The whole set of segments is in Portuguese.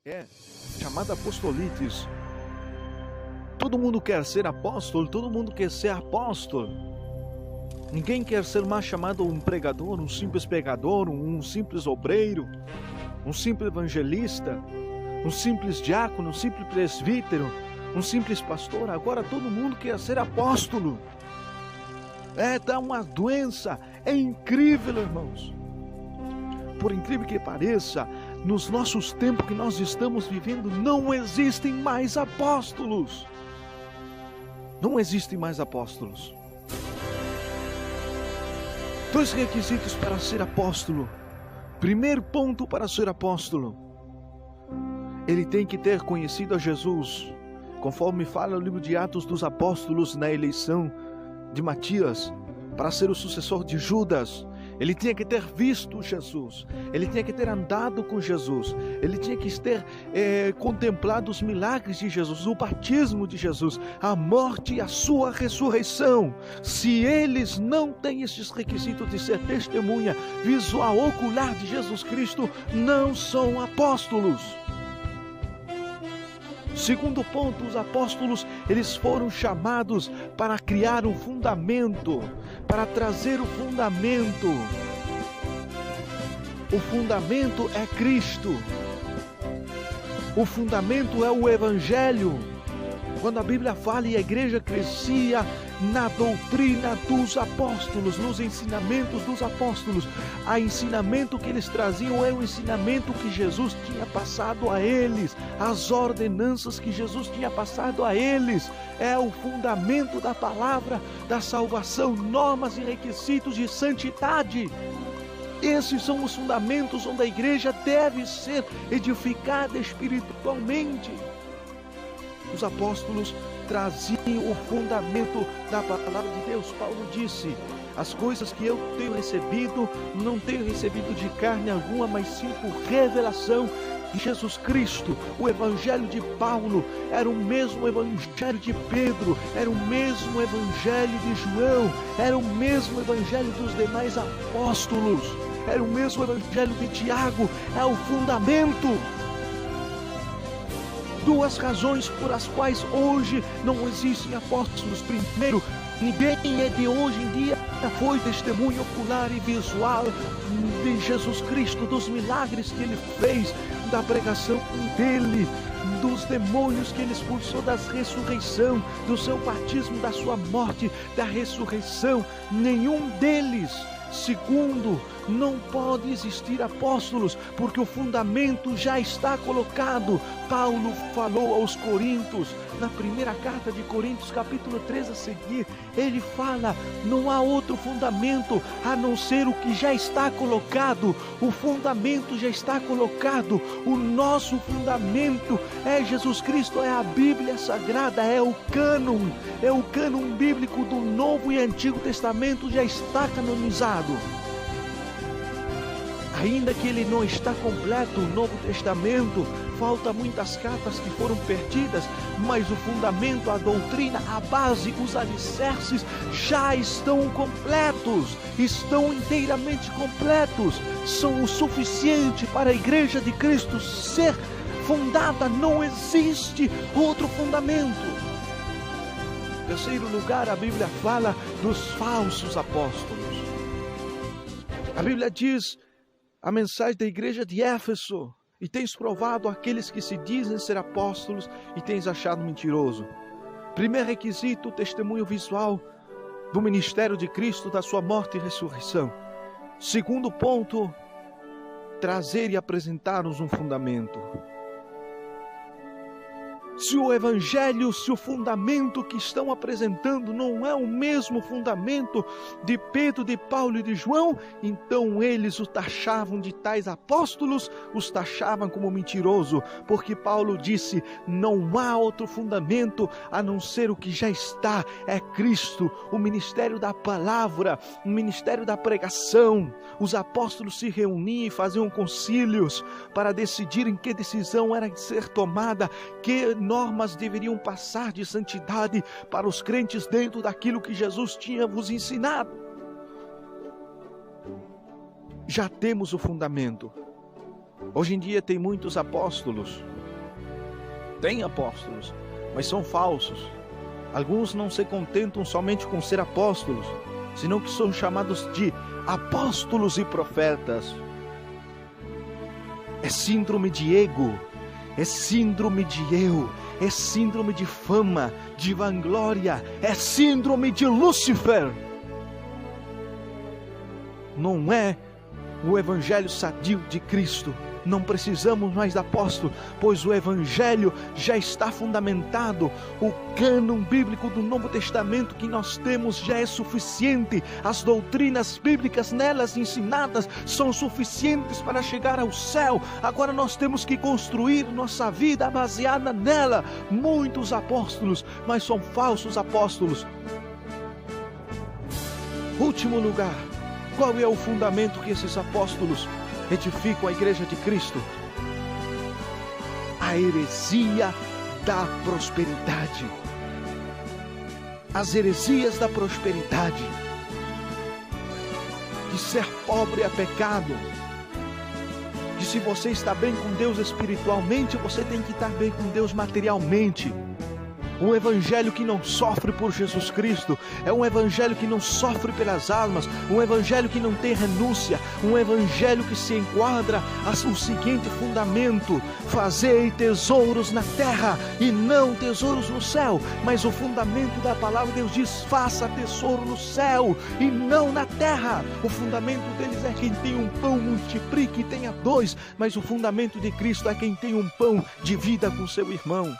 É chamada apostolites. Todo mundo quer ser apóstolo, todo mundo quer ser apóstolo. Ninguém quer ser mais chamado um pregador, um simples pregador, um simples obreiro, um simples evangelista, um simples diácono, um simples presbítero, um simples pastor. Agora todo mundo quer ser apóstolo. Dá uma doença. É incrível, irmãos. Por incrível que pareça, nos nossos tempos que nós estamos vivendo, não existem mais apóstolos. Não existem mais apóstolos. 2 requisitos para ser apóstolo. Primeiro ponto para ser apóstolo: ele tem que ter conhecido a Jesus, conforme fala o livro de Atos dos Apóstolos na eleição de Matias para ser o sucessor de Judas. Ele tinha que ter visto Jesus, ele tinha que ter andado com Jesus, ele tinha que ter contemplado os milagres de Jesus, o batismo de Jesus, a morte e a sua ressurreição. Se eles não têm esses requisitos de ser testemunha visual, ocular de Jesus Cristo, não são apóstolos. Segundo ponto, os apóstolos, eles foram chamados para criar um fundamento, para trazer o fundamento. O fundamento é Cristo. O fundamento é o Evangelho. Quando a Bíblia fala e a igreja crescia na doutrina dos apóstolos, nos ensinamentos dos apóstolos, o ensinamento que eles traziam era o ensinamento que Jesus tinha passado a eles, as ordenanças que Jesus tinha passado a eles. É o fundamento da palavra da salvação, normas e requisitos de santidade. Esses são os fundamentos onde a igreja deve ser edificada espiritualmente. Os apóstolos traziam o fundamento da palavra de Deus. Paulo disse: as coisas que eu tenho recebido, não tenho recebido de carne alguma, mas sim por revelação de Jesus Cristo. O evangelho de Paulo era o mesmo evangelho de Pedro, era o mesmo evangelho de João, era o mesmo evangelho dos demais apóstolos, era o mesmo evangelho de Tiago. É o fundamento. Duas razões por as quais hoje não existem apóstolos. Primeiro, ninguém de hoje em dia foi testemunho ocular e visual de Jesus Cristo, dos milagres que ele fez, da pregação dele, dos demônios que ele expulsou, da ressurreição, do seu batismo, da sua morte, da ressurreição. Nenhum deles. Segundo, não pode existir apóstolos, porque o fundamento já está colocado. Paulo falou aos Coríntios, na primeira carta de Coríntios, capítulo 3 a seguir, ele fala: não há outro fundamento a não ser o que já está colocado. O fundamento já está colocado. O nosso fundamento é Jesus Cristo, é a Bíblia Sagrada, é o cânon bíblico do Novo e Antigo Testamento, já está canonizado. Ainda que ele não está completo, o Novo Testamento, falta muitas cartas que foram perdidas, mas o fundamento, a doutrina, a base, os alicerces já estão completos, estão inteiramente completos, são o suficiente para a igreja de Cristo ser fundada. Não existe outro fundamento. Em terceiro lugar, a Bíblia fala dos falsos apóstolos. A Bíblia diz a mensagem da igreja de Éfeso: e tens provado aqueles que se dizem ser apóstolos e tens achado mentiroso. Primeiro requisito, o testemunho visual do ministério de Cristo, da sua morte e ressurreição. Segundo ponto, trazer e apresentar-nos um fundamento. Se o evangelho, se o fundamento que estão apresentando não é o mesmo fundamento de Pedro, de Paulo e de João, então eles os taxavam de tais apóstolos, os taxavam como mentiroso, porque Paulo disse: não há outro fundamento a não ser o que já está, é Cristo, o ministério da palavra, o ministério da pregação. Os apóstolos se reuniam e faziam concílios para decidirem que decisão era de ser tomada, que normas deveriam passar de santidade para os crentes dentro daquilo que Jesus tinha vos ensinado. Já temos o fundamento. Hoje em dia tem muitos apóstolos. Tem apóstolos, mas são falsos. Alguns não se contentam somente com ser apóstolos, senão que são chamados de apóstolos e profetas. É síndrome de ego, é síndrome de eu, é síndrome de fama, de vanglória, é síndrome de Lúcifer. Não é o evangelho sadio de Cristo. Não precisamos mais de apóstolo, pois o evangelho já está fundamentado. O cânon bíblico do Novo Testamento que nós temos já é suficiente. As doutrinas bíblicas nelas ensinadas são suficientes para chegar ao céu. Agora nós temos que construir nossa vida baseada nela. Muitos apóstolos, mas são falsos apóstolos. Último lugar, qual é o fundamento que esses apóstolos edificam a igreja de Cristo? A heresia da prosperidade. As heresias da prosperidade. De ser pobre é pecado. De se você está bem com Deus espiritualmente, você tem que estar bem com Deus materialmente. Um evangelho que não sofre por Jesus Cristo é um evangelho que não sofre pelas almas, um evangelho que não tem renúncia, um evangelho que se enquadra o seguinte fundamento: fazei tesouros na terra e não tesouros no céu. Mas o fundamento da palavra de Deus diz: faça tesouro no céu e não na terra. O fundamento deles é quem tem um pão multiplique e tenha dois, mas o fundamento de Cristo é quem tem um pão de vida com seu irmão.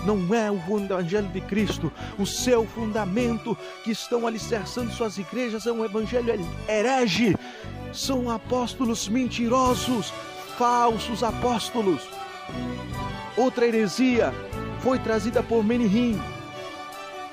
Não é o evangelho de Cristo. O seu fundamento que estão alicerçando suas igrejas é um evangelho herege. São apóstolos mentirosos, falsos apóstolos. Outra heresia foi trazida por Menahem.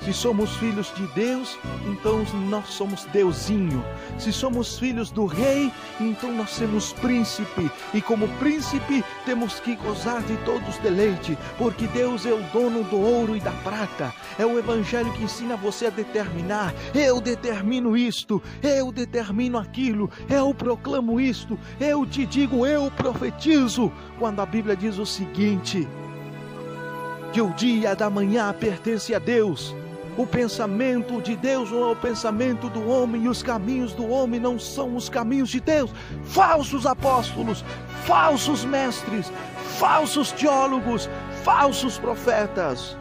Se somos filhos de Deus, então nós somos Deusinho. Se somos filhos do rei, então nós somos príncipe. E como príncipe, temos que gozar de todos os deleites, porque Deus é o dono do ouro e da prata. É o evangelho que ensina você a determinar: eu determino isto, eu determino aquilo, eu proclamo isto, eu te digo, eu profetizo. Quando a Bíblia diz o seguinte, que o dia da manhã pertence a Deus. O pensamento de Deus não é o pensamento do homem, e os caminhos do homem não são os caminhos de Deus. Falsos apóstolos, falsos mestres, falsos teólogos, falsos profetas.